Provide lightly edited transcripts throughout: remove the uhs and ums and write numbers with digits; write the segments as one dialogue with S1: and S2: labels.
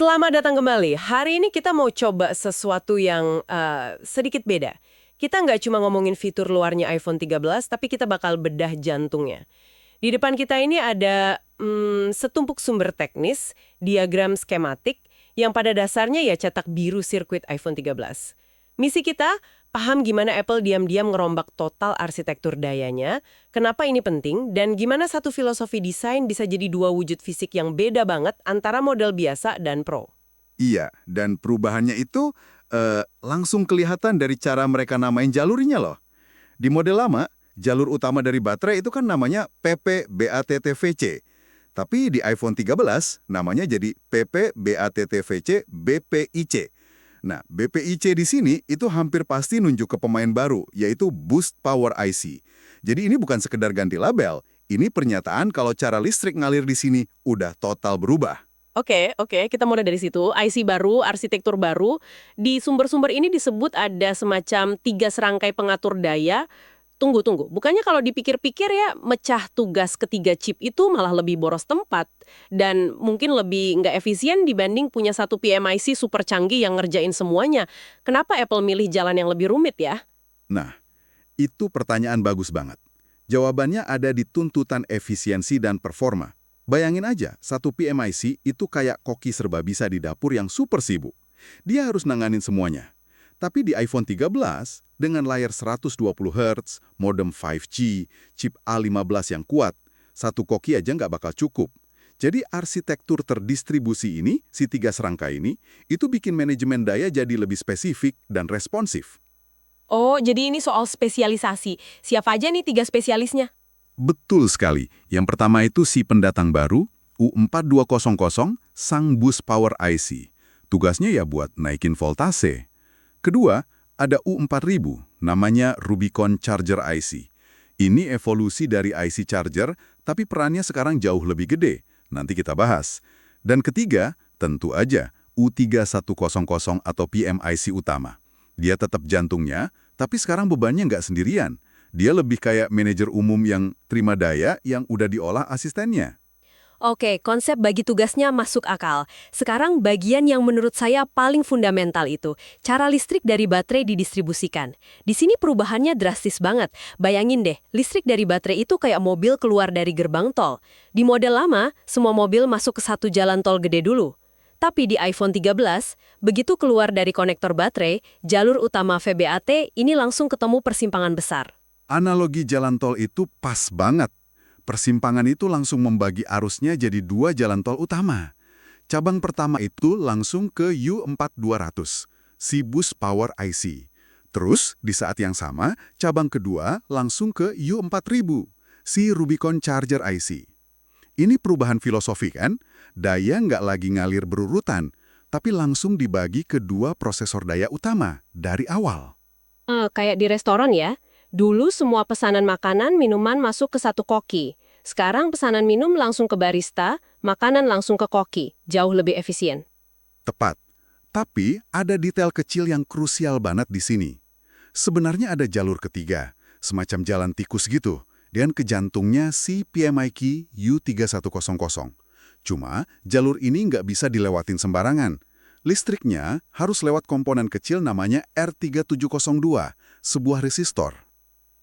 S1: Selamat datang kembali. Hari ini kita mau coba sesuatu yang sedikit beda. Kita nggak cuma ngomongin fitur luarnya iPhone 13, tapi kita bakal bedah jantungnya. Di depan kita ini ada setumpuk sumber teknis, diagram skematik, yang pada dasarnya ya cetak biru sirkuit iPhone 13. Misi kita, paham gimana Apple diam-diam ngerombak total arsitektur dayanya, kenapa ini penting, dan gimana satu filosofi desain bisa jadi dua wujud fisik yang beda banget antara model biasa dan Pro.
S2: Iya, dan perubahannya itu langsung kelihatan dari cara mereka namain jalurnya loh. Di model lama, jalur utama dari baterai itu kan namanya PP-BATT-VC. Tapi di iPhone 13, namanya jadi PP-BATT-VC-BPIC. Nah, BPIC di sini itu hampir pasti nunjuk ke pemain baru, yaitu Boost Power IC. Jadi ini bukan sekedar ganti label, ini pernyataan kalau cara listrik ngalir di sini udah total berubah.
S1: Oke, kita mulai dari situ. IC baru, arsitektur baru. Di sumber-sumber ini disebut ada semacam 3 serangkai pengatur daya. Tunggu. Bukannya kalau dipikir-pikir ya, mecah tugas ketiga chip itu malah lebih boros tempat. Dan mungkin lebih nggak efisien dibanding punya satu PMIC super canggih yang ngerjain semuanya. Kenapa Apple milih jalan yang lebih rumit ya?
S2: Nah, itu pertanyaan bagus banget. Jawabannya ada di tuntutan efisiensi dan performa. Bayangin aja, satu PMIC itu kayak koki serba bisa di dapur yang super sibuk. Dia harus nanganin semuanya. Tapi di iPhone 13, dengan layar 120 Hz, modem 5G, chip A15 yang kuat, satu koki aja nggak bakal cukup. Jadi arsitektur terdistribusi ini, si 3 serangkai ini, itu bikin manajemen daya jadi lebih spesifik dan responsif.
S1: Oh, jadi ini soal spesialisasi. Siapa aja nih 3 spesialisnya?
S2: Betul sekali. Yang pertama itu si pendatang baru, U4200, Sang Boost Power IC. Tugasnya ya buat naikin voltase. Kedua, ada U4000, namanya Rubicon Charger IC. Ini evolusi dari IC Charger, tapi perannya sekarang jauh lebih gede. Nanti kita bahas. Dan ketiga, tentu aja U3100 atau PMIC utama. Dia tetap jantungnya, tapi sekarang bebannya nggak sendirian. Dia lebih kayak manajer umum yang terima daya yang udah diolah asistennya.
S1: Oke, konsep bagi tugasnya masuk akal. Sekarang bagian yang menurut saya paling fundamental itu, cara listrik dari baterai didistribusikan. Di sini perubahannya drastis banget. Bayangin deh, listrik dari baterai itu kayak mobil keluar dari gerbang tol. Di model lama, semua mobil masuk ke satu jalan tol gede dulu. Tapi di iPhone 13, begitu keluar dari konektor baterai, jalur utama VBAT ini langsung ketemu persimpangan besar.
S2: Analogi jalan tol itu pas banget. Persimpangan itu langsung membagi arusnya jadi 2 jalan tol utama. Cabang pertama itu langsung ke U4200, si Boost Power IC. Terus, di saat yang sama, cabang kedua langsung ke U4000, si Rubicon Charger IC. Ini perubahan filosofi kan? Daya nggak lagi ngalir berurutan, tapi langsung dibagi ke 2 prosesor daya utama dari awal.
S1: Kayak di restoran ya. Dulu semua pesanan makanan, minuman masuk ke satu koki. Sekarang pesanan minum langsung ke barista, makanan langsung ke koki. Jauh lebih efisien.
S2: Tepat. Tapi ada detail kecil yang krusial banget di sini. Sebenarnya ada jalur ketiga, semacam jalan tikus gitu, dan ke jantungnya si PMIC U3100. Cuma, jalur ini nggak bisa dilewatin sembarangan. Listriknya harus lewat komponen kecil namanya R3702, sebuah resistor.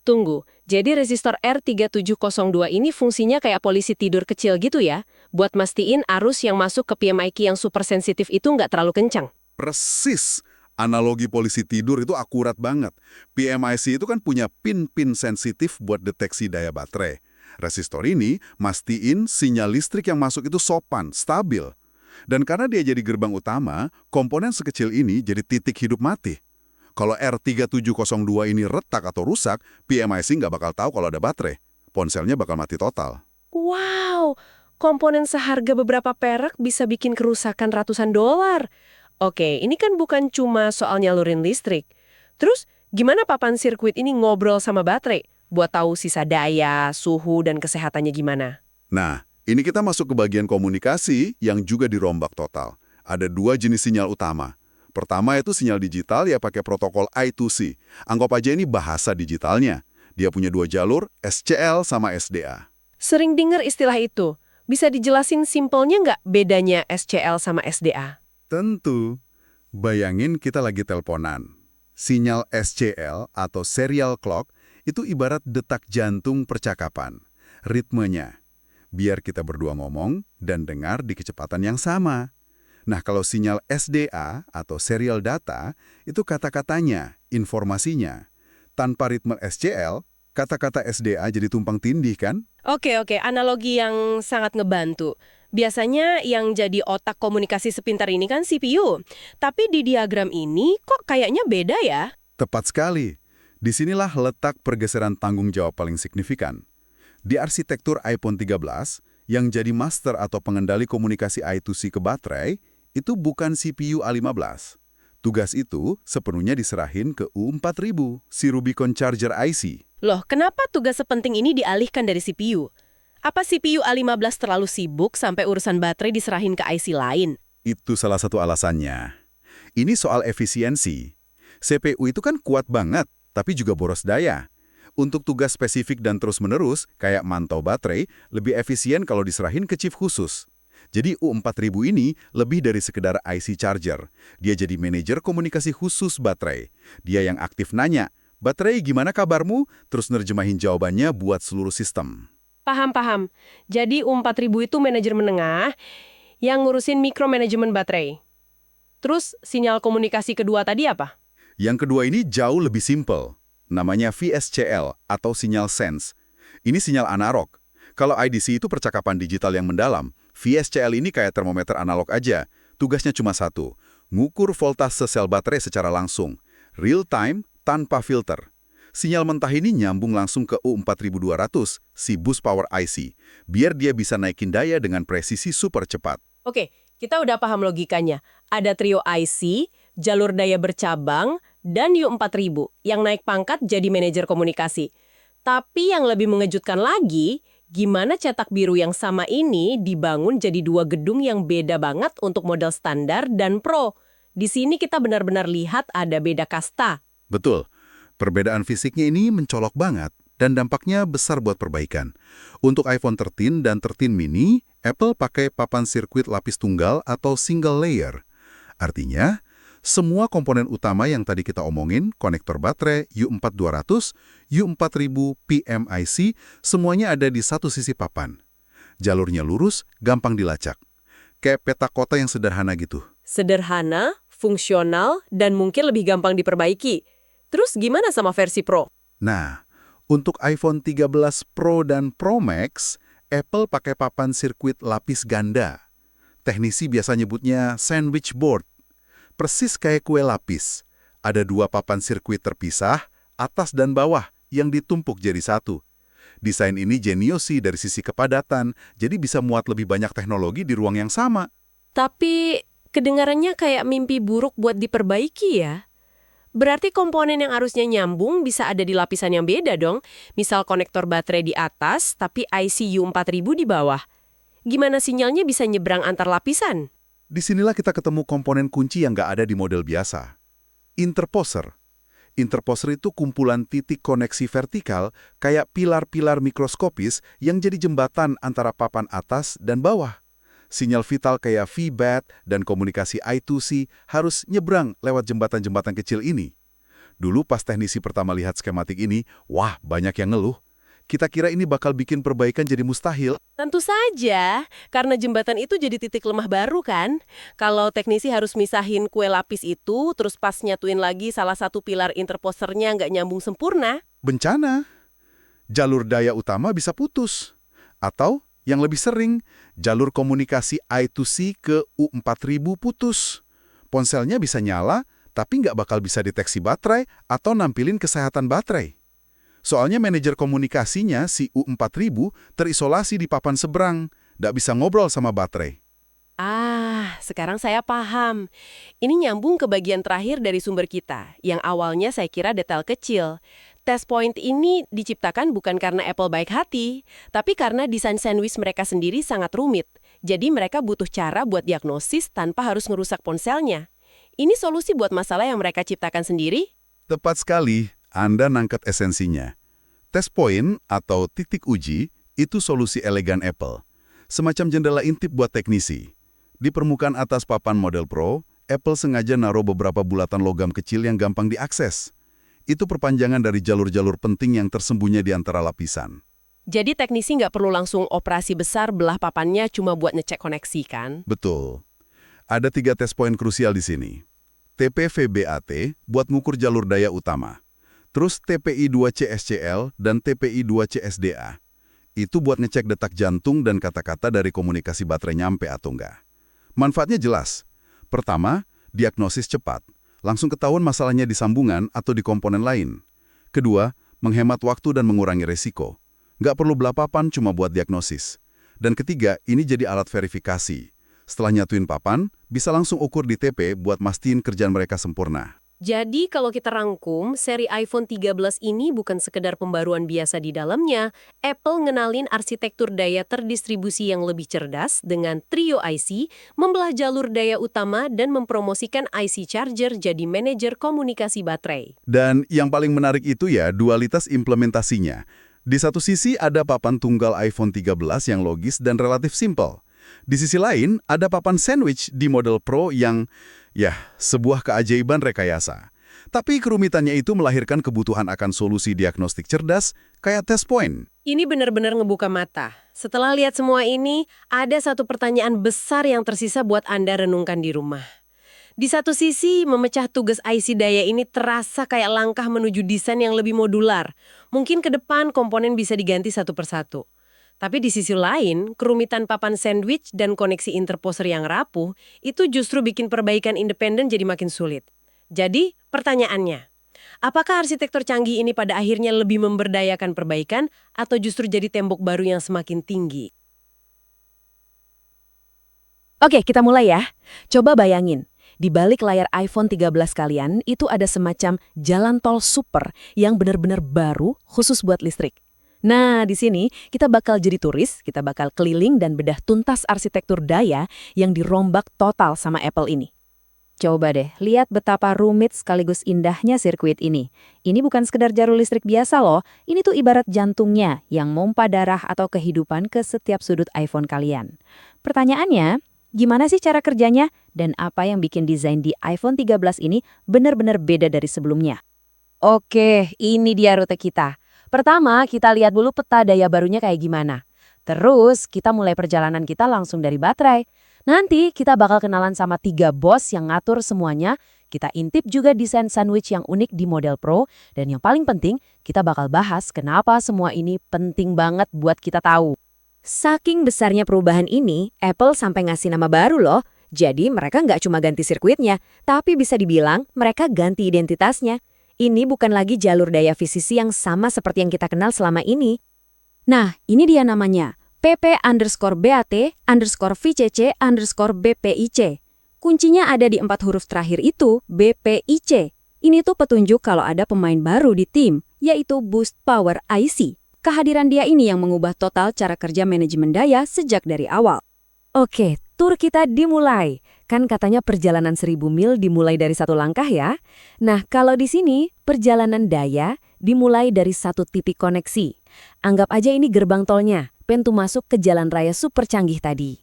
S1: Tunggu, jadi resistor R3702 ini fungsinya kayak polisi tidur kecil gitu ya? Buat mastiin arus yang masuk ke PMIC yang super sensitif itu nggak terlalu kencang.
S2: Persis. Analogi polisi tidur itu akurat banget. PMIC itu kan punya pin-pin sensitif buat deteksi daya baterai. Resistor ini mastiin sinyal listrik yang masuk itu sopan, stabil. Dan karena dia jadi gerbang utama, komponen sekecil ini jadi titik hidup mati. Kalau R3702 ini retak atau rusak, PMIC nggak bakal tahu kalau ada baterai. Ponselnya bakal mati total.
S1: Wow, komponen seharga beberapa perak bisa bikin kerusakan ratusan dolar. Oke, ini kan bukan cuma soal nyalurin listrik. Terus, gimana papan sirkuit ini ngobrol sama baterai? Buat tahu sisa daya, suhu, dan kesehatannya gimana?
S2: Nah, ini kita masuk ke bagian komunikasi yang juga dirombak total. Ada 2 jenis sinyal utama. Pertama itu sinyal digital ya pakai protokol I2C. Anggap aja ini bahasa digitalnya. Dia punya 2 jalur, SCL sama SDA.
S1: Sering dengar istilah itu. Bisa dijelasin simpelnya nggak bedanya SCL sama SDA?
S2: Tentu. Bayangin kita lagi teleponan. Sinyal SCL atau serial clock itu ibarat detak jantung percakapan. Ritmenya. Biar kita berdua ngomong dan dengar di kecepatan yang sama. Nah, kalau sinyal SDA atau serial data, itu kata-katanya, informasinya. Tanpa ritme SCL, kata-kata SDA jadi tumpang tindih kan?
S1: Oke, analogi yang sangat ngebantu. Biasanya yang jadi otak komunikasi sepintar ini kan CPU. Tapi di diagram ini kok kayaknya beda ya?
S2: Tepat sekali. Disinilah letak pergeseran tanggung jawab paling signifikan. Di arsitektur iPhone 13, yang jadi master atau pengendali komunikasi I2C ke baterai, itu bukan CPU A15. Tugas itu sepenuhnya diserahin ke U4000, si Rubicon Charger IC.
S1: Loh, kenapa tugas sepenting ini dialihkan dari CPU? Apa CPU A15 terlalu sibuk sampai urusan baterai diserahin ke IC lain?
S2: Itu salah satu alasannya. Ini soal efisiensi. CPU itu kan kuat banget, tapi juga boros daya. Untuk tugas spesifik dan terus-menerus, kayak mantau baterai, lebih efisien kalau diserahin ke chip khusus. Jadi U4000 ini lebih dari sekedar IC charger. Dia jadi manajer komunikasi khusus baterai. Dia yang aktif nanya, "Baterai gimana kabarmu?" Terus nerjemahin jawabannya buat seluruh sistem.
S1: Paham. Jadi U4000 itu manajer menengah yang ngurusin mikromanajemen baterai. Terus sinyal komunikasi kedua tadi apa?
S2: Yang kedua ini jauh lebih simpel. Namanya VSCL atau sinyal sense. Ini sinyal analog. Kalau IDC itu percakapan digital yang mendalam, VSCL ini kayak termometer analog aja. Tugasnya cuma satu, ngukur voltase sel baterai secara langsung. Real time, tanpa filter. Sinyal mentah ini nyambung langsung ke U4200, si bus power IC, biar dia bisa naikin daya dengan presisi super cepat.
S1: Oke, kita udah paham logikanya. Ada trio IC, jalur daya bercabang, dan U4000 yang naik pangkat jadi manajer komunikasi. Tapi yang lebih mengejutkan lagi, gimana cetak biru yang sama ini dibangun jadi dua gedung yang beda banget untuk model standar dan pro. Di sini kita benar-benar lihat ada beda kasta.
S2: Betul. Perbedaan fisiknya ini mencolok banget dan dampaknya besar buat perbaikan. Untuk iPhone 13 dan 13 mini, Apple pakai papan sirkuit lapis tunggal atau single layer. Artinya, semua komponen utama yang tadi kita omongin, konektor baterai, U4200, U4000, PMIC, semuanya ada di satu sisi papan. Jalurnya lurus, gampang dilacak. Kayak peta kota yang sederhana gitu.
S1: Sederhana, fungsional, dan mungkin lebih gampang diperbaiki. Terus gimana sama versi Pro?
S2: Nah, untuk iPhone 13 Pro dan Pro Max, Apple pakai papan sirkuit lapis ganda. Teknisi biasa nyebutnya sandwich board. Persis kayak kue lapis. Ada dua papan sirkuit terpisah, atas dan bawah, yang ditumpuk jadi satu. Desain ini jenius sih dari sisi kepadatan, jadi bisa muat lebih banyak teknologi di ruang yang sama.
S1: Tapi kedengarannya kayak mimpi buruk buat diperbaiki ya. Berarti komponen yang harusnya nyambung bisa ada di lapisan yang beda dong. Misal konektor baterai di atas, tapi IC U4000 di bawah. Gimana sinyalnya bisa nyebrang antar lapisan?
S2: Disinilah kita ketemu komponen kunci yang nggak ada di model biasa. Interposer. Interposer itu kumpulan titik koneksi vertikal kayak pilar-pilar mikroskopis yang jadi jembatan antara papan atas dan bawah. Sinyal vital kayak VBAT dan komunikasi I2C harus nyebrang lewat jembatan-jembatan kecil ini. Dulu pas teknisi pertama lihat skematik ini, wah banyak yang ngeluh. Kita kira ini bakal bikin perbaikan jadi mustahil.
S1: Tentu saja, karena jembatan itu jadi titik lemah baru kan. Kalau teknisi harus misahin kue lapis itu, terus pas nyatuin lagi salah satu pilar interposernya nggak nyambung sempurna.
S2: Bencana. Jalur daya utama bisa putus. Atau yang lebih sering, jalur komunikasi I2C ke U4000 putus. Ponselnya bisa nyala, tapi nggak bakal bisa deteksi baterai atau nampilin kesehatan baterai. Soalnya manajer komunikasinya, si U4000, terisolasi di papan seberang, nggak bisa ngobrol sama baterai.
S1: Ah, sekarang saya paham. Ini nyambung ke bagian terakhir dari sumber kita, yang awalnya saya kira detail kecil. Test point ini diciptakan bukan karena Apple baik hati, tapi karena desain sandwich mereka sendiri sangat rumit. Jadi mereka butuh cara buat diagnosis tanpa harus ngerusak ponselnya. Ini solusi buat masalah yang mereka ciptakan sendiri?
S2: Tepat sekali, Anda nangkep esensinya. Test point atau titik uji itu solusi elegan Apple. Semacam jendela intip buat teknisi. Di permukaan atas papan model Pro, Apple sengaja naruh beberapa bulatan logam kecil yang gampang diakses. Itu perpanjangan dari jalur-jalur penting yang tersembunyi di antara lapisan.
S1: Jadi teknisi nggak perlu langsung operasi besar belah papannya cuma buat ngecek koneksi kan?
S2: Betul. Ada 3 tes poin krusial di sini. TPV-BAT buat ngukur jalur daya utama. Terus TPI2CSCL dan TPI2CSDA. Itu buat ngecek detak jantung dan kata-kata dari komunikasi baterai nyampe atau enggak. Manfaatnya jelas. Pertama, diagnosis cepat. Langsung ketahuan masalahnya di sambungan atau di komponen lain. Kedua, menghemat waktu dan mengurangi resiko. Nggak perlu belah papan cuma buat diagnosis. Dan ketiga, ini jadi alat verifikasi. Setelah nyatuin papan, bisa langsung ukur di TP buat mastiin kerjaan mereka sempurna.
S1: Jadi kalau kita rangkum, seri iPhone 13 ini bukan sekedar pembaruan biasa di dalamnya. Apple ngenalin arsitektur daya terdistribusi yang lebih cerdas dengan Trio IC, membelah jalur daya utama dan mempromosikan IC Charger jadi manajer komunikasi baterai.
S2: Dan yang paling menarik itu ya, dualitas implementasinya. Di satu sisi ada papan tunggal iPhone 13 yang logis dan relatif simpel. Di sisi lain, ada papan sandwich di model Pro yang, ya, sebuah keajaiban rekayasa. Tapi kerumitannya itu melahirkan kebutuhan akan solusi diagnostik cerdas, kayak test point.
S1: Ini benar-benar ngebuka mata. Setelah lihat semua ini, ada satu pertanyaan besar yang tersisa buat Anda renungkan di rumah. Di satu sisi, memecah tugas IC daya ini terasa kayak langkah menuju desain yang lebih modular. Mungkin ke depan komponen bisa diganti satu persatu. Tapi di sisi lain, kerumitan papan sandwich dan koneksi interposer yang rapuh itu justru bikin perbaikan independen jadi makin sulit. Jadi, pertanyaannya, apakah arsitektur canggih ini pada akhirnya lebih memberdayakan perbaikan atau justru jadi tembok baru yang semakin tinggi?
S3: Oke, kita mulai ya. Coba bayangin, di balik layar iPhone 13 kalian itu ada semacam jalan tol super yang benar-benar baru khusus buat listrik. Nah, di sini kita bakal jadi turis, kita bakal keliling dan bedah tuntas arsitektur daya yang dirombak total sama Apple ini. Coba deh, lihat betapa rumit sekaligus indahnya sirkuit ini. Ini bukan sekedar jalur listrik biasa loh, ini tuh ibarat jantungnya yang mompa darah atau kehidupan ke setiap sudut iPhone kalian. Pertanyaannya, gimana sih cara kerjanya dan apa yang bikin desain di iPhone 13 ini benar-benar beda dari sebelumnya? Oke, ini dia rute kita. Pertama, kita lihat dulu peta daya barunya kayak gimana. Terus, kita mulai perjalanan kita langsung dari baterai. Nanti, kita bakal kenalan sama 3 bos yang ngatur semuanya. Kita intip juga desain sandwich yang unik di model Pro. Dan yang paling penting, kita bakal bahas kenapa semua ini penting banget buat kita tahu. Saking besarnya perubahan ini, Apple sampai ngasih nama baru loh. Jadi, mereka nggak cuma ganti sirkuitnya, tapi bisa dibilang mereka ganti identitasnya. Ini bukan lagi jalur daya VCC yang sama seperti yang kita kenal selama ini. Nah, ini dia namanya, PP_BAT_VCC_BPIC. Kuncinya ada di 4 huruf terakhir itu, BPIC. Ini tuh petunjuk kalau ada pemain baru di tim, yaitu Boost Power IC. Kehadiran dia ini yang mengubah total cara kerja manajemen daya sejak dari awal. Oke, tur kita dimulai. Kan katanya perjalanan 1000 mil dimulai dari satu langkah ya. Nah, kalau di sini, perjalanan daya dimulai dari satu titik koneksi. Anggap aja ini gerbang tolnya, pintu masuk ke jalan raya super canggih tadi.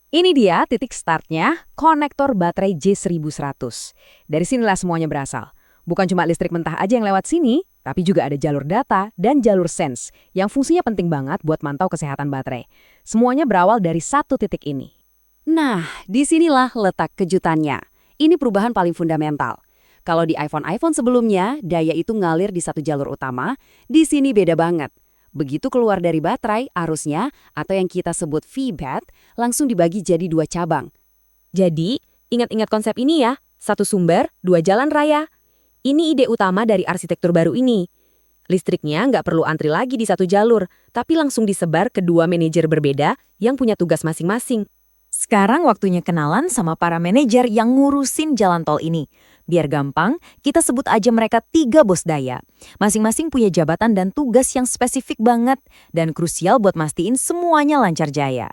S3: Ini dia titik startnya, konektor baterai J1100. Dari sinilah semuanya berasal. Bukan cuma listrik mentah aja yang lewat sini, tapi juga ada jalur data dan jalur sense yang fungsinya penting banget buat mantau kesehatan baterai. Semuanya berawal dari satu titik ini. Nah, disinilah letak kejutannya. Ini perubahan paling fundamental. Kalau di iPhone sebelumnya, daya itu ngalir di satu jalur utama, di sini beda banget. Begitu keluar dari baterai, arusnya, atau yang kita sebut VBAT, langsung dibagi jadi 2 cabang. Jadi, ingat-ingat konsep ini ya, satu sumber, 2 jalan raya. Ini ide utama dari arsitektur baru ini. Listriknya nggak perlu antri lagi di satu jalur, tapi langsung disebar ke 2 manajer berbeda yang punya tugas masing-masing. Sekarang waktunya kenalan sama para manajer yang ngurusin jalan tol ini. Biar gampang, kita sebut aja mereka 3 bos daya. Masing-masing punya jabatan dan tugas yang spesifik banget dan krusial buat mastiin semuanya lancar jaya.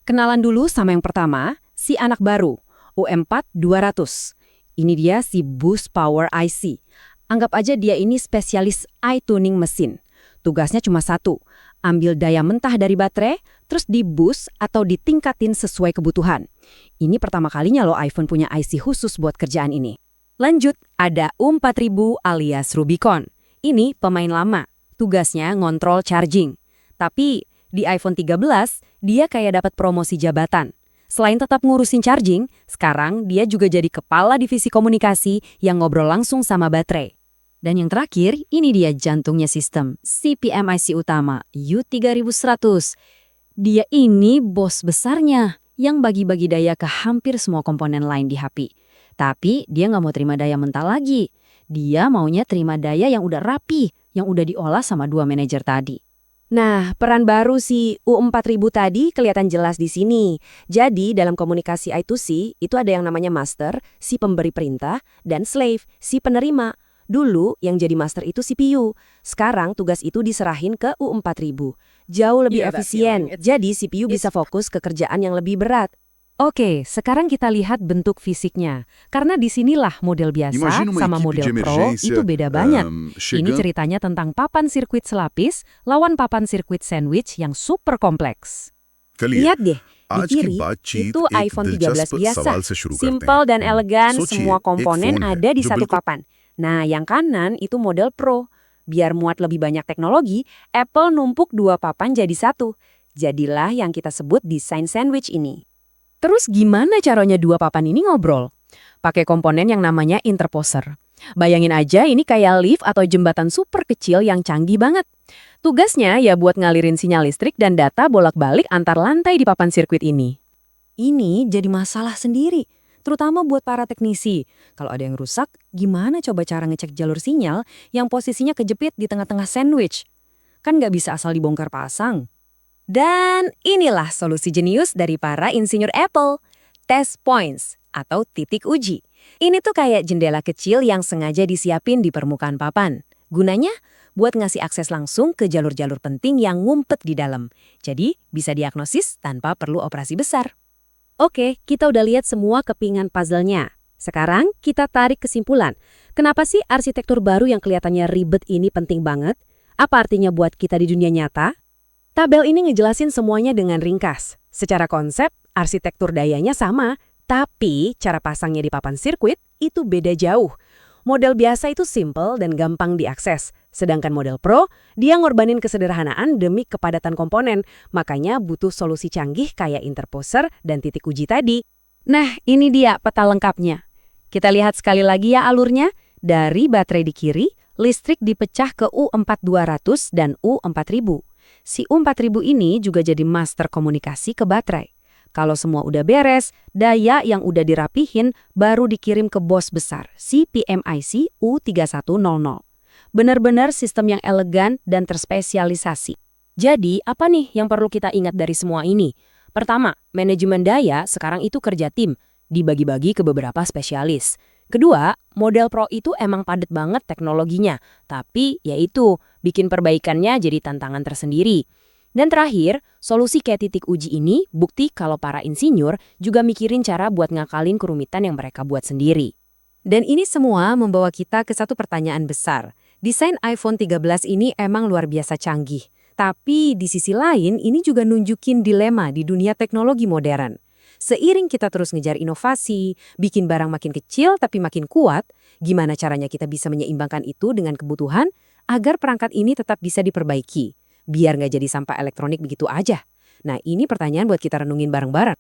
S3: Kenalan dulu sama yang pertama, si anak baru, U4200. Ini dia si Boost Power IC. Anggap aja dia ini spesialis eye tuning mesin. Tugasnya cuma satu, ambil daya mentah dari baterai, terus di-boost atau ditingkatin sesuai kebutuhan. Ini pertama kalinya loh iPhone punya IC khusus buat kerjaan ini. Lanjut, ada U4000 alias Rubicon. Ini pemain lama, tugasnya ngontrol charging. Tapi di iPhone 13, dia kayak dapat promosi jabatan. Selain tetap ngurusin charging, sekarang dia juga jadi kepala divisi komunikasi yang ngobrol langsung sama baterai. Dan yang terakhir, ini dia jantungnya sistem, CPMIC utama, U3100. Dia ini bos besarnya yang bagi-bagi daya ke hampir semua komponen lain di HP. Tapi dia nggak mau terima daya mentah lagi. Dia maunya terima daya yang udah rapi, yang udah diolah sama dua manajer tadi. Nah, peran baru si U4000 tadi kelihatan jelas di sini. Jadi, dalam komunikasi I2C, itu ada yang namanya master, si pemberi perintah, dan slave, si penerima. Dulu, yang jadi master itu CPU. Sekarang, tugas itu diserahin ke U4000. Jauh lebih efisien, jadi CPU bisa fokus ke kerjaan yang lebih berat. Oke, sekarang kita lihat bentuk fisiknya. Karena disinilah model biasa sama model Pro itu beda banget. Ini ceritanya tentang papan sirkuit selapis lawan papan sirkuit sandwich yang super kompleks. Lihat deh, di kiri itu iPhone 13 biasa. Simple dan elegan, semua komponen ada di satu papan. Nah, yang kanan itu model Pro. Biar muat lebih banyak teknologi, Apple numpuk dua papan jadi satu. Jadilah yang kita sebut desain sandwich ini. Terus gimana caranya dua papan ini ngobrol? Pakai komponen yang namanya interposer. Bayangin aja ini kayak lift atau jembatan super kecil yang canggih banget. Tugasnya ya buat ngalirin sinyal listrik dan data bolak-balik antar lantai di papan sirkuit ini. Ini jadi masalah sendiri, terutama buat para teknisi. Kalau ada yang rusak, gimana coba cara ngecek jalur sinyal yang posisinya kejepit di tengah-tengah sandwich? Kan nggak bisa asal dibongkar pasang. Dan inilah solusi jenius dari para insinyur Apple, test points atau titik uji. Ini tuh kayak jendela kecil yang sengaja disiapin di permukaan papan. Gunanya buat ngasih akses langsung ke jalur-jalur penting yang ngumpet di dalam. Jadi bisa diagnosis tanpa perlu operasi besar. Oke, kita udah lihat semua kepingan puzzle-nya. Sekarang kita tarik kesimpulan. Kenapa sih arsitektur baru yang kelihatannya ribet ini penting banget? Apa artinya buat kita di dunia nyata? Tabel ini ngejelasin semuanya dengan ringkas. Secara konsep, arsitektur dayanya sama, tapi cara pasangnya di papan sirkuit itu beda jauh. Model biasa itu simple dan gampang diakses. Sedangkan model Pro, dia ngorbanin kesederhanaan demi kepadatan komponen. Makanya butuh solusi canggih kayak interposer dan titik uji tadi. Nah, ini dia peta lengkapnya. Kita lihat sekali lagi ya alurnya. Dari baterai di kiri, listrik dipecah ke U4200 dan U4000. Si U4000 ini juga jadi master komunikasi ke baterai. Kalau semua udah beres, daya yang udah dirapihin baru dikirim ke bos besar, si PMIC U3100. Benar-benar sistem yang elegan dan terspesialisasi. Jadi, apa nih yang perlu kita ingat dari semua ini? Pertama, manajemen daya sekarang itu kerja tim, dibagi-bagi ke beberapa spesialis. Kedua, model Pro itu emang padat banget teknologinya, tapi yaitu bikin perbaikannya jadi tantangan tersendiri. Dan terakhir, solusi kayak titik uji ini bukti kalau para insinyur juga mikirin cara buat ngakalin kerumitan yang mereka buat sendiri. Dan ini semua membawa kita ke satu pertanyaan besar. Desain iPhone 13 ini emang luar biasa canggih, tapi di sisi lain ini juga nunjukin dilema di dunia teknologi modern. Seiring kita terus ngejar inovasi, bikin barang makin kecil tapi makin kuat, gimana caranya kita bisa menyeimbangkan itu dengan kebutuhan agar perangkat ini tetap bisa diperbaiki, biar nggak jadi sampah elektronik begitu aja. Nah, ini pertanyaan buat kita renungin bareng-bareng.